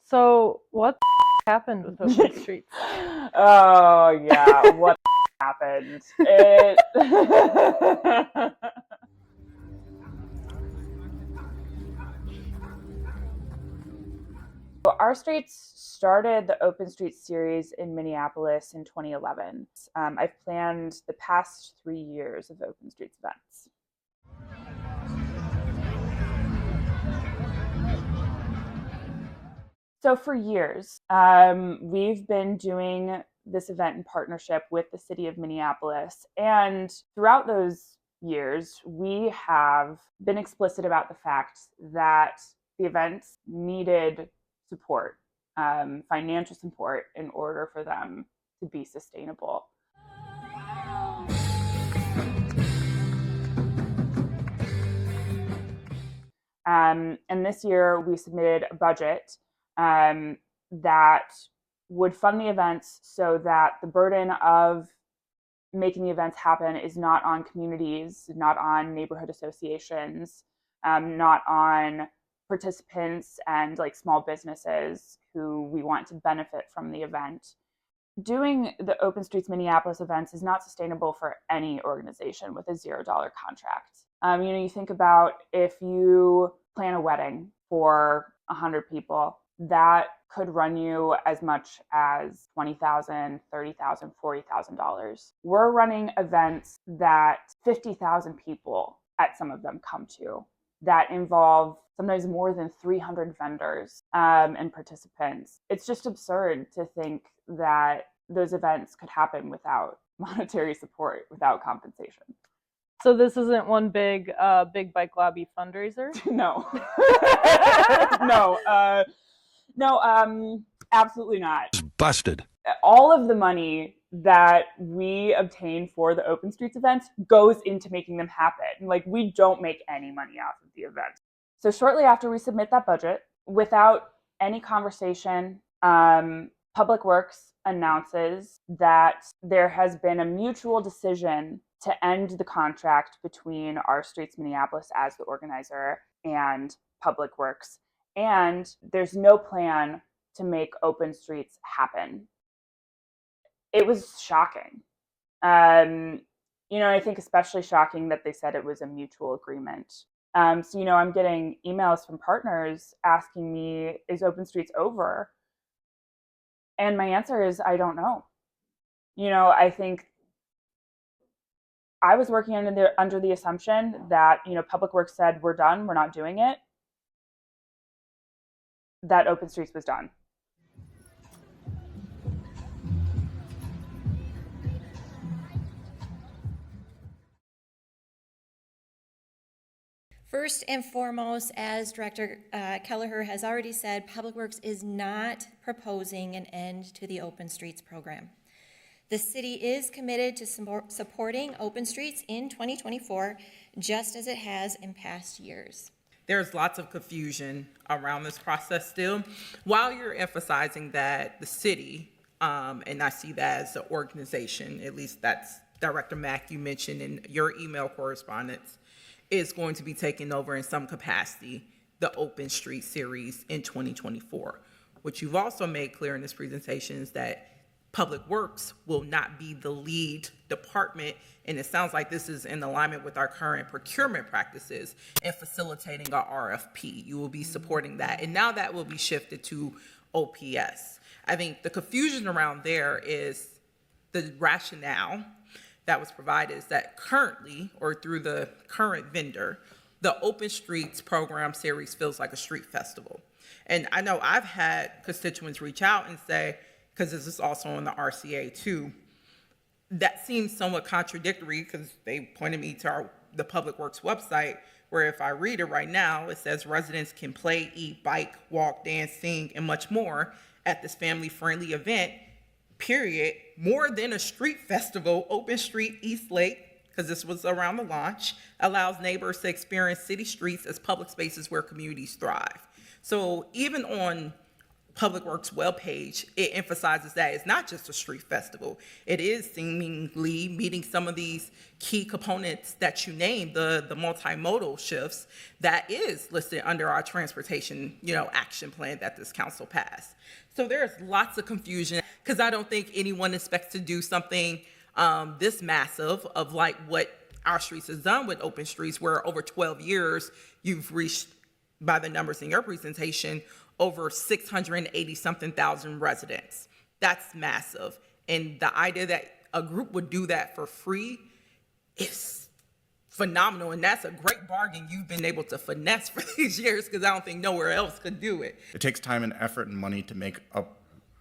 So what happened with Open Streets? Oh yeah, what happened? It Our Streets started the Open Streets series in Minneapolis in 2011. I've planned the past 3 years of Open Streets events. So for years, we've been doing this event in partnership with the city of Minneapolis. And throughout those years, we have been explicit about the fact that the events needed support, financial support, in order for them to be sustainable. And this year, we submitted a budget that would fund the events so that the burden of making the events happen is not on communities, not on neighborhood associations, not on participants and like small businesses who we want to benefit from the event. Doing the Open Streets Minneapolis events is not sustainable for any organization with a $0 contract. You think about if you plan a wedding for 100 people, that could run you as much as $20,000, $30,000, $40,000. We're running events that 50,000 people at some of them come to, that involve sometimes more than 300 vendors and participants. It's just absurd to think that those events could happen without monetary support, without compensation. So this isn't one big bike lobby fundraiser? No. No, absolutely not. Busted. All of the money that we obtain for the Open Streets events goes into making them happen. Like, we don't make any money off of the event. So shortly after we submit that budget, without any conversation, Public Works announces that there has been a mutual decision to end the contract between Our Streets Minneapolis as the organizer and Public Works. And there's no plan to make Open Streets happen. It was shocking. I think especially shocking that they said it was a mutual agreement. So I'm getting emails from partners asking me, is Open Streets over? And my answer is, I don't know. I think I was working under the assumption that, Public Works said, we're done, we're not doing it, that Open Streets was done. First and foremost, as Director Kelleher has already said, Public Works is not proposing an end to the Open Streets program. The city is committed to supporting Open Streets in 2024, just as it has in past years. There's lots of confusion around this process still. While you're emphasizing that the city, and I see that as an organization, at least that's Director Mack, you mentioned in your email correspondence, is going to be taking over in some capacity the Open Street series in 2024. What you've also made clear in this presentation is that Public Works will not be the lead department, and it sounds like this is in alignment with our current procurement practices in facilitating our RFP. You will be supporting that, and now that will be shifted to OPS. I think the confusion around there is the rationale that was provided is that currently, or through the current vendor, the Open Streets program series feels like a street festival. And I know I've had constituents reach out and say, because this is also on the RCA too, that seems somewhat contradictory because they pointed me to the Public Works website, where if I read it right now, it says residents can play, eat, bike, walk, dance, sing, and much more at this family-friendly event, period. More than a street festival, Open Street East Lake, because this was around the launch, allows neighbors to experience city streets as public spaces where communities thrive. So even on Public Works webpage, it emphasizes that it's not just a street festival. It is seemingly meeting some of these key components that you named, the multimodal shifts that is listed under our transportation, action plan that this council passed. So there's lots of confusion because I don't think anyone expects to do something this massive of like what Our Streets has done with Open Streets, where over 12 years you've reached, by the numbers in your presentation, over 680 something thousand residents. That's massive. And the idea that a group would do that for free is phenomenal. And that's a great bargain you've been able to finesse for these years, because I don't think nowhere else could do it. It takes time and effort and money to make a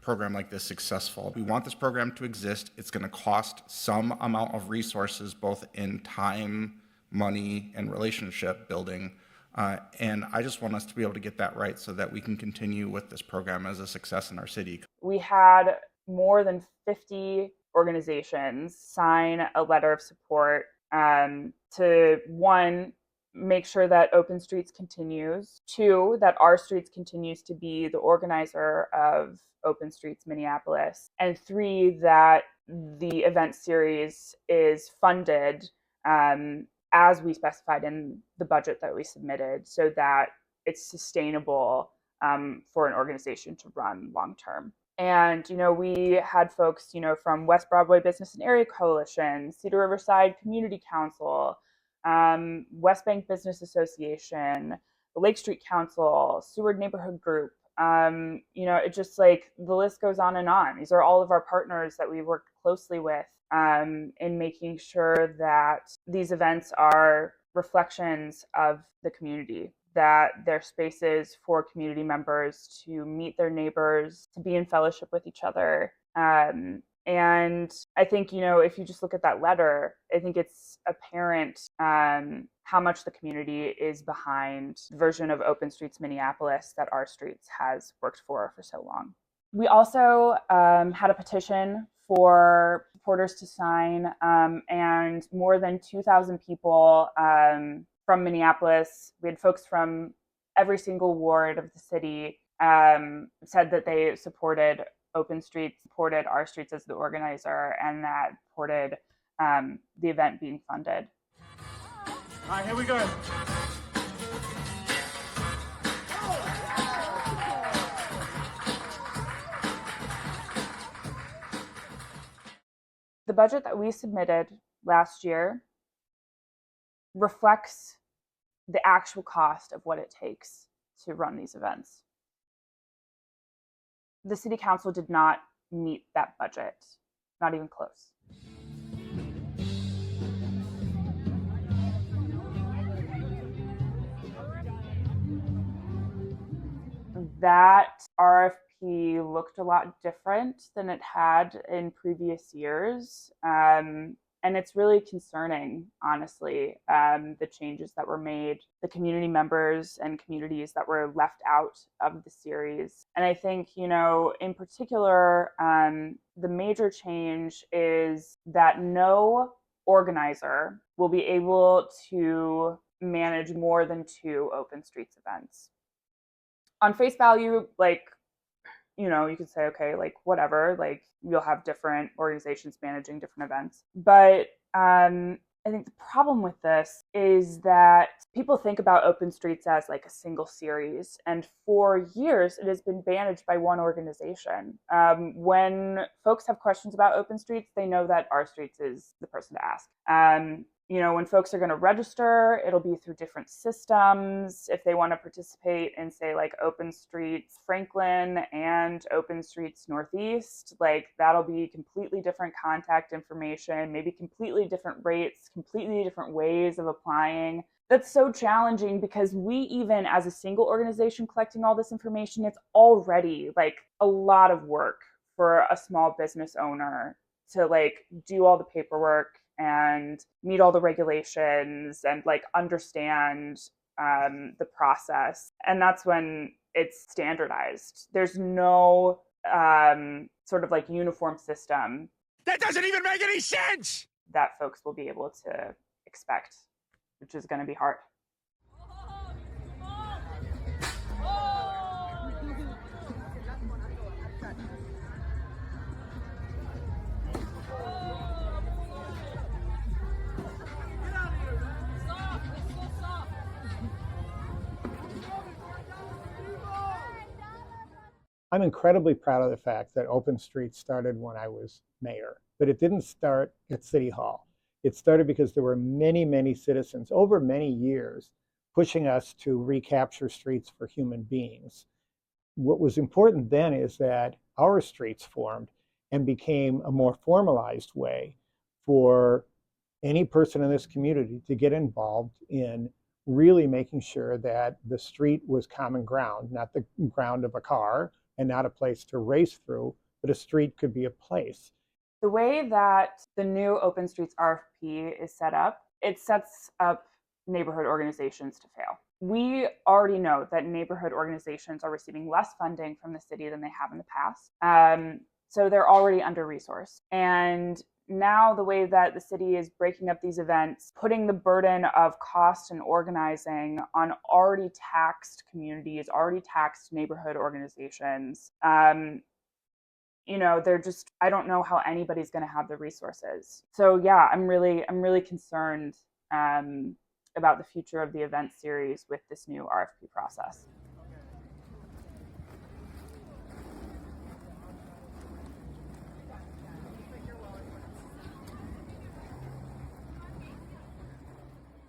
program like this successful. We want this program to exist. It's going to cost some amount of resources, both in time, money, and relationship building. And I just want us to be able to get that right so that we can continue with this program as a success in our city. We had more than 50 organizations sign a letter of support to, one, make sure that Open Streets continues, two, that Our Streets continues to be the organizer of Open Streets Minneapolis, and three, that the event series is funded as we specified in the budget that we submitted, so that it's sustainable for an organization to run long term. And, we had folks, from West Broadway Business and Area Coalition, Cedar Riverside Community Council, West Bank Business Association, the Lake Street Council, Seward Neighborhood Group. It just like the list goes on and on. These are all of our partners that we worked closely with in making sure that these events are reflections of the community, that they're spaces for community members to meet their neighbors, to be in fellowship with each other. And I think, if you just look at that letter, I think it's apparent how much the community is behind the version of Open Streets Minneapolis that Our Streets has worked for so long. We also had a petition for supporters to sign, and more than 2,000 people from Minneapolis, we had folks from every single ward of the city, said that they supported Open Streets, supported Our Streets as the organizer, and that supported the event being funded. All right, here we go. The budget that we submitted last year reflects the actual cost of what it takes to run these events. The city council did not meet that budget, not even close. That RFP looked a lot different than it had in previous years. And it's really concerning, honestly, the changes that were made, the community members and communities that were left out of the series. And I think, in particular, the major change is that no organizer will be able to manage more than 2 Open Streets events. On face value, you could say, okay, whatever, you'll have different organizations managing different events. But I think the problem with this is that people think about Open Streets as a single series. And for years, it has been managed by one organization. When folks have questions about Open Streets, they know that Our Streets is the person to ask. When folks are going to register, it'll be through different systems. If they want to participate in, say, Open Streets Franklin and Open Streets Northeast, that'll be completely different contact information, maybe completely different rates, completely different ways of applying. That's so challenging because we, even as a single organization collecting all this information, it's already a lot of work for a small business owner to do all the paperwork and meet all the regulations and understand the process. And that's when it's standardized. There's no sort of uniform system. That doesn't even make any sense! That folks will be able to expect, which is going to be hard. I'm incredibly proud of the fact that Open Streets started when I was mayor, but it didn't start at City Hall. It started because there were many, many citizens over many years pushing us to recapture streets for human beings. What was important then is that our streets formed and became a more formalized way for any person in this community to get involved in really making sure that the street was common ground, not the ground of a car and not a place to race through, but a street could be a place. The way that the new Open Streets RFP is set up, it sets up neighborhood organizations to fail. We already know that neighborhood organizations are receiving less funding from the city than they have in the past. So they're already under-resourced. And now the way that the city is breaking up these events, putting the burden of cost and organizing on already taxed communities, already taxed neighborhood organizations, they're just, I don't know how anybody's going to have the resources. So yeah, I'm really concerned about the future of the event series with this new RFP process.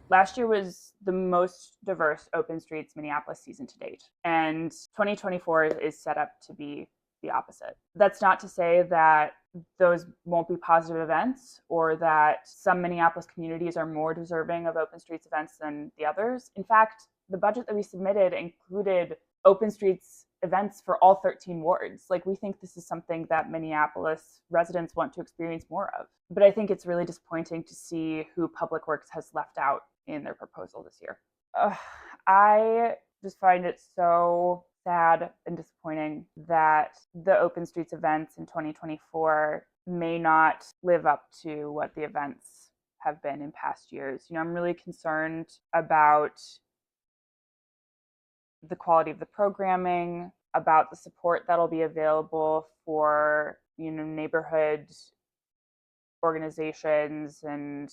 Last year was the most diverse Open Streets Minneapolis season to date, and 2024 is set up to be the opposite. That's not to say that those won't be positive events or that some Minneapolis communities are more deserving of Open Streets events than the others. In fact, the budget that we submitted included Open Streets events for all 13 wards. Like, we think this is something that Minneapolis residents want to experience more of. But I think it's really disappointing to see who Public Works has left out in their proposal this year. I just find it so sad and disappointing that the Open Streets events in 2024 may not live up to what the events have been in past years. I'm really concerned about the quality of the programming, about the support that'll be available for neighborhood organizations and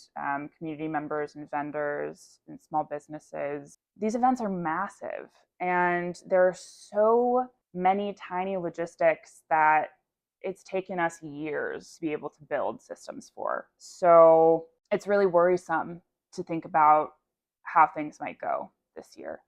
community members and vendors and small businesses. These events are massive, and there are so many tiny logistics that it's taken us years to be able to build systems for. So it's really worrisome to think about how things might go this year.